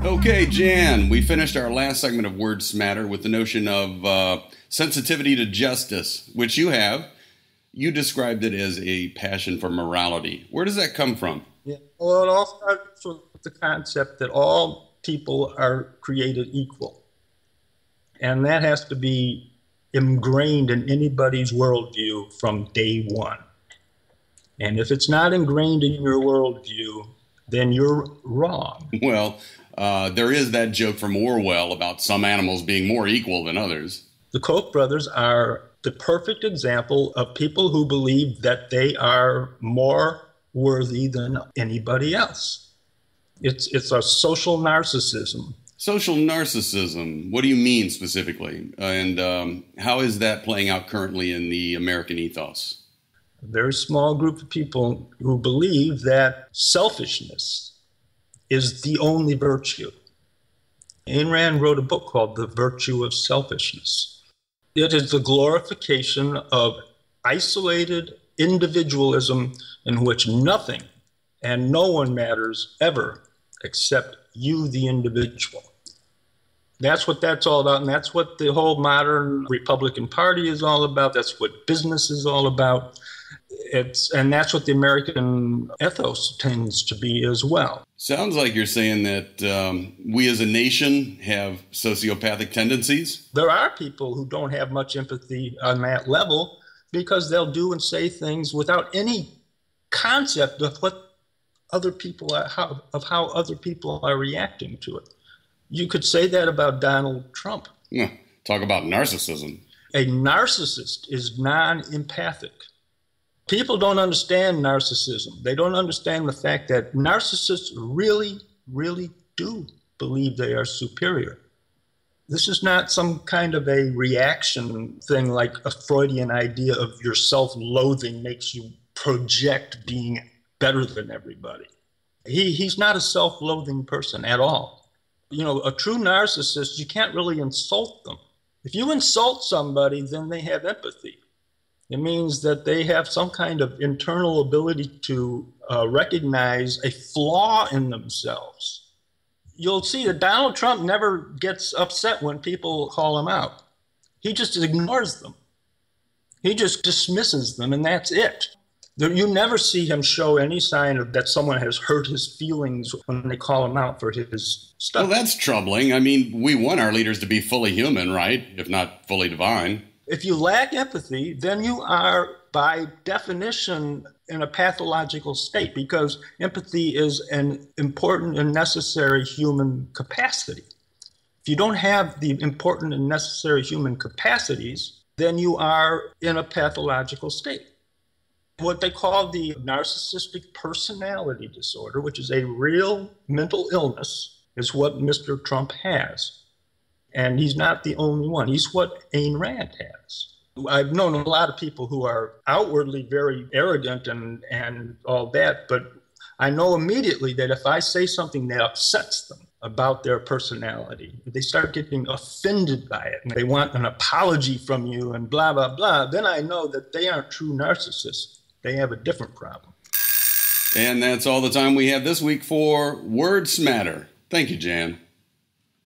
Okay, Jan, we finished our last segment of Word Smatter with the notion of sensitivity to justice, which you have. You described it as a passion for morality. Where does that come from? Yeah. Well, it all starts with the concept that all people are created equal. And that has to be ingrained in anybody's worldview from day one. And if it's not ingrained in your worldview, then you're wrong. Well, there is that joke from Orwell about some animals being more equal than others. The Koch brothers are the perfect example of people who believe that they are more worthy than anybody else. It's a social narcissism. Social narcissism. What do you mean specifically? And how is that playing out currently in the American ethos? A very small group of people who believe that selfishness is the only virtue. Ayn Rand wrote a book called The Virtue of Selfishness. It is the glorification of isolated individualism in which nothing and no one matters ever except you, the individual. That's what that's all about, and that's what the whole modern Republican Party is all about. That's what business is all about. And that's what the American ethos tends to be as well. Sounds like you're saying that we as a nation have sociopathic tendencies. There are people who don't have much empathy on that level because they'll do and say things without any concept of what other people are, how other people are reacting to it. You could say that about Donald Trump. Yeah, talk about narcissism. A narcissist is non-empathic. People don't understand narcissism. They don't understand the fact that narcissists really, really do believe they are superior. This is not some kind of a reaction thing like a Freudian idea of your self-loathing makes you project being better than everybody. He's not a self-loathing person at all. You know, a true narcissist, you can't really insult them. If you insult somebody, then they have empathy. It means that they have some kind of internal ability to recognize a flaw in themselves. You'll see that Donald Trump never gets upset when people call him out. He just ignores them. He just dismisses them, and that's it. You never see him show any sign of that someone has hurt his feelings when they call him out for his stuff. Well, that's troubling. I mean, we want our leaders to be fully human, right? If not fully divine. If you lack empathy, then you are, by definition, in a pathological state, because empathy is an important and necessary human capacity. If you don't have the important and necessary human capacities, then you are in a pathological state. What they call the Narcissistic Personality Disorder, which is a real mental illness, is what Mr. Trump has. And he's not the only one. He's what Ayn Rand has. I've known a lot of people who are outwardly very arrogant and all that, but I know immediately that if I say something that upsets them about their personality, they start getting offended by it, and they want an apology from you and blah, blah, blah, then I know that they aren't true narcissists. They have a different problem. And that's all the time we have this week for Word Smatter. Thank you, Jan.